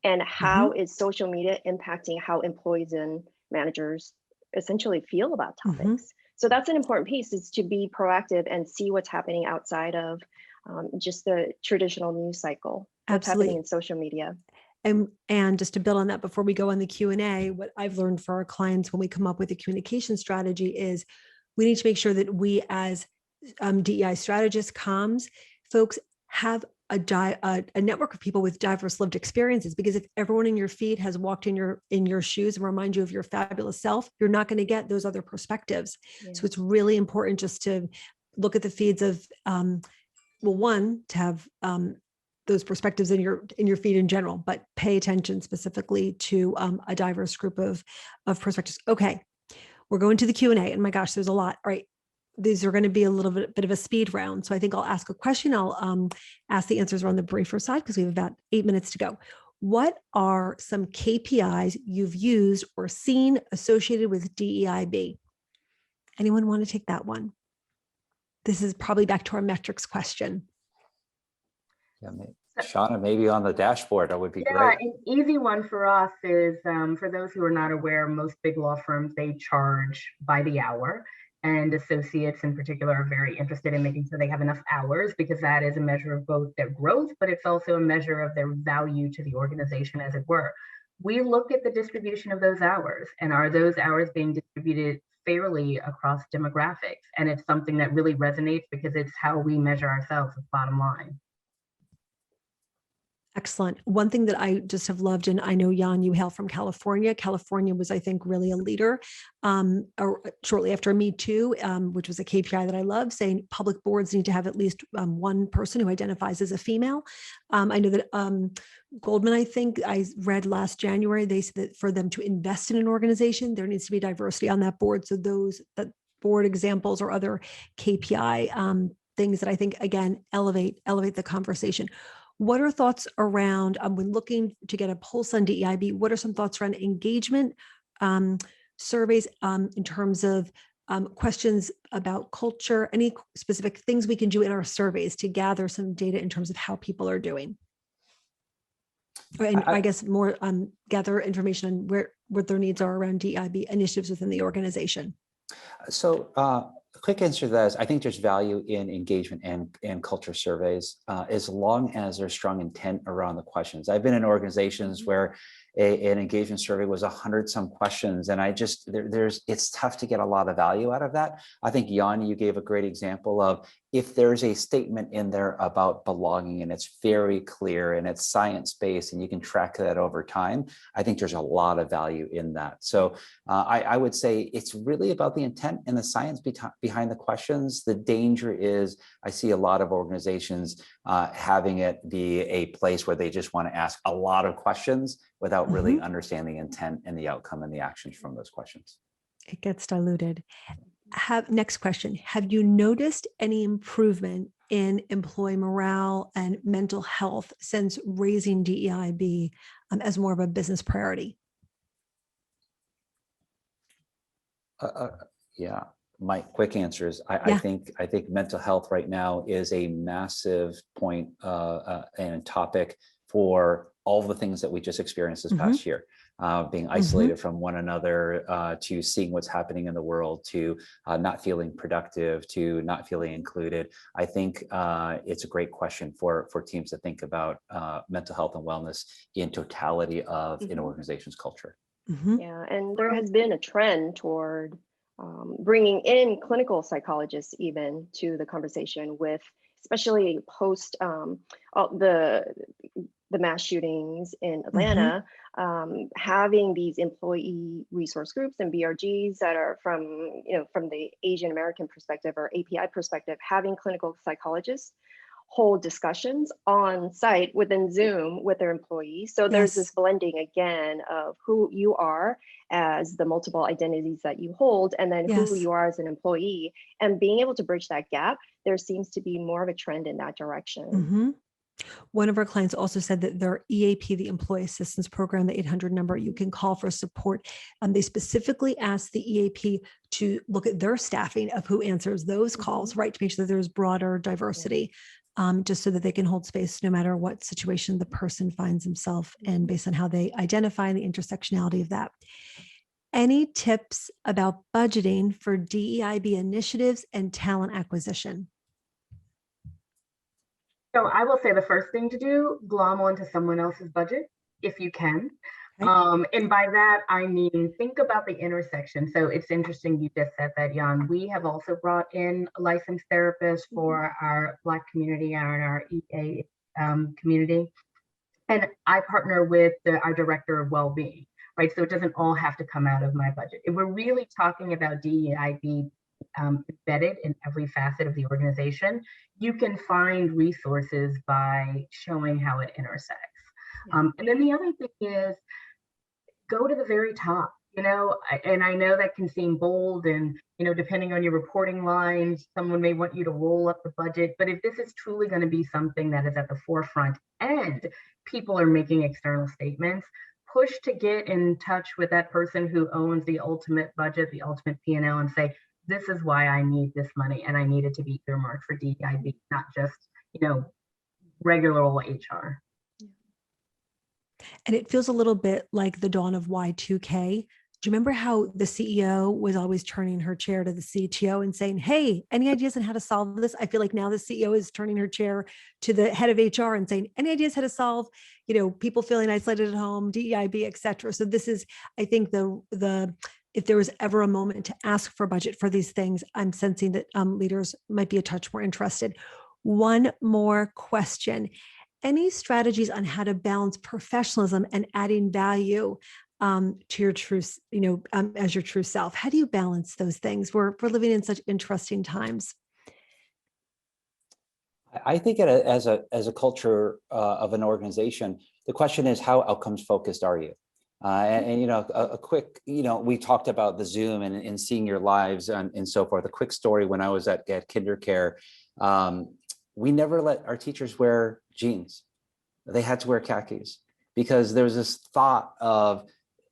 and how is social media impacting how employees and managers essentially feel about topics. So that's an important piece, is to be proactive and see what's happening outside of just the traditional news cycle. What's happening in social media. And just to build on that, before we go on the Q&A, what I've learned for our clients when we come up with a communication strategy is we need to make sure that we, as DEI strategists, comms folks, have a network of people with diverse lived experiences, because if everyone in your feed has walked in your shoes and remind you of your fabulous self, you're not going to get those other perspectives. So it's really important just to look at the feeds of, one, to have those perspectives in your feed in general, but pay attention specifically to a diverse group of perspectives. Okay, we're going to the Q&A, and my gosh, there's a lot. All right. These are going to be a little bit of a speed round. So I think I'll ask a question. I'll ask the answers on the briefer side, because we have about 8 minutes to go. What are some KPIs you've used or seen associated with DEIB? Anyone want to take that one? This is probably back to our metrics question. Yeah, Shaunna, maybe on the dashboard, that would be Yeah, great. an easy one for us is, for those who are not aware, most big law firms, they charge by the hour. And associates in particular are very interested in making sure they have enough hours, because that is a measure of both their growth, but it's also a measure of their value to the organization, as it were. We look at the distribution of those hours, and are those hours being distributed fairly across demographics? And it's something that really resonates because it's how we measure ourselves with bottom line. Excellent. One thing that I just have loved, and I know, Jan, you hail from California. California was, I think, really a leader shortly after Me Too, which was a KPI that I love, saying public boards need to have at least one person who identifies as a female. I know that Goldman, I think I read last January, they said that for them to invest in an organization, there needs to be diversity on that board. So those that board examples or other KPI things that I think, again, elevate the conversation. What are thoughts around, when looking to get a pulse on DEIB, what are some thoughts around engagement surveys in terms of questions about culture, any specific things we can do in our surveys to gather some data in terms of how people are doing? And I guess more gather information on what their needs are around DEIB initiatives within the organization. So a quick answer to that is I think there's value in engagement and culture surveys as long as there's strong intent around the questions. I've been in organizations where an engagement survey was 100-some questions, and it's tough to get a lot of value out of that. I think, Jan, you gave a great example of if there's a statement in there about belonging and it's very clear and it's science-based and you can track that over time, I think there's a lot of value in that. So I would say it's really about the intent and the science behind the questions. The danger is I see a lot of organizations having it be a place where they just want to ask a lot of questions without really understanding the intent and the outcome and the actions from those questions. It gets diluted. Next question. Have you noticed any improvement in employee morale and mental health since raising DEIB as more of a business priority? Yeah, my quick answer is I think mental health right now is a massive point and topic for all the things that we just experienced this past year. Being isolated from one another, to seeing what's happening in the world, to not feeling productive, to not feeling included. I think it's a great question for teams to think about mental health and wellness in totality of an organization's culture. Yeah, and there has been a trend toward bringing in clinical psychologists even to the conversation, with especially post the mass shootings in Atlanta, having these employee resource groups and BRGs that are from the Asian American perspective or API perspective, having clinical psychologists hold discussions on site within Zoom with their employees. So there's this blending again of who you are as the multiple identities that you hold, and then who you are as an employee, and being able to bridge that gap. There seems to be more of a trend in that direction. One of our clients also said that their EAP, the Employee Assistance Program, the 800 number you can call for support, they specifically asked the EAP to look at their staffing of who answers those calls, right, to make sure that there's broader diversity, just so that they can hold space no matter what situation the person finds himself in, based on how they identify the intersectionality of that. Any tips about budgeting for DEIB initiatives and talent acquisition? So I will say the first thing to do, glom onto someone else's budget if you can. And by that, I mean, think about the intersection. So it's interesting you just said that, Jan. We have also brought in a licensed therapist for our Black community and our EA community. And I partner with our director of well-being, right? So it doesn't all have to come out of my budget. If we're really talking about DEIB embedded in every facet of the organization, you can find resources by showing how it intersects. And then the other thing is go to the very top, and I know that can seem bold, and, depending on your reporting lines, someone may want you to roll up the budget, but if this is truly going to be something that is at the forefront and people are making external statements, push to get in touch with that person who owns the ultimate budget, the ultimate P&L, and say, this is why I need this money, and I need it to be earmarked for DEIB, not just, regular old HR. And it feels a little bit like the dawn of Y2K. Do you remember how the CEO was always turning her chair to the CTO and saying, hey, any ideas on how to solve this? I feel like now the CEO is turning her chair to the head of HR and saying, any ideas how to solve, people feeling isolated at home, DEIB, et cetera. So this is, I think if there was ever a moment to ask for budget for these things, I'm sensing that leaders might be a touch more interested. One more question. Any strategies on how to balance professionalism and adding value to your true, as your true self? How do you balance those things? We're living in such interesting times. I think as a culture of an organization, the question is, how outcomes focused are you? A quick, we talked about the Zoom and seeing your lives and so forth. A quick story: when I was at KinderCare, we never let our teachers wear jeans. They had to wear khakis because there was this thought of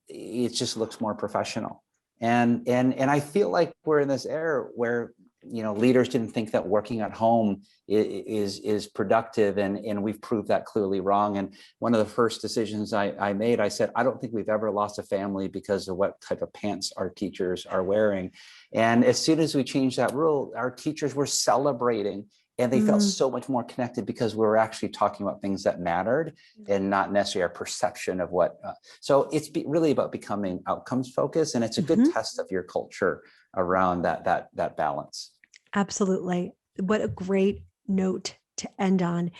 it just looks more professional. And I feel like we're in this era where leaders didn't think that working at home is productive, and we've proved that clearly wrong. And one of the first decisions I made, I said, I don't think we've ever lost a family because of what type of pants our teachers are wearing. And as soon as we changed that rule, our teachers were celebrating, and they felt so much more connected because we were actually talking about things that mattered and not necessarily our perception of what. So it's really about becoming outcomes focused, and it's a good test of your culture around that balance. Absolutely. What a great note to end on.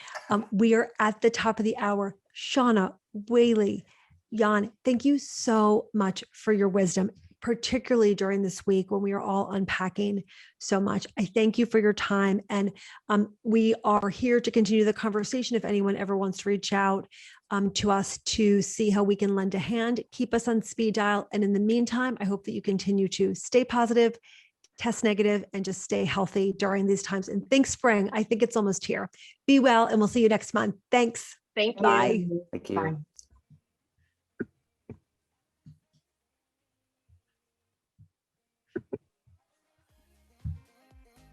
We are at the top of the hour. Shaunna, Wei-Li, Yon, thank you so much for your wisdom, particularly during this week when we are all unpacking so much. I thank you for your time. And we are here to continue the conversation. If anyone ever wants to reach out to us to see how we can lend a hand, keep us on speed dial. And in the meantime, I hope that you continue to stay positive, test negative, and just stay healthy during these times. And thanks, spring. I think it's almost here. Be well, and we'll see you next month. Thanks. Thank you. Bye. Thank you. Bye.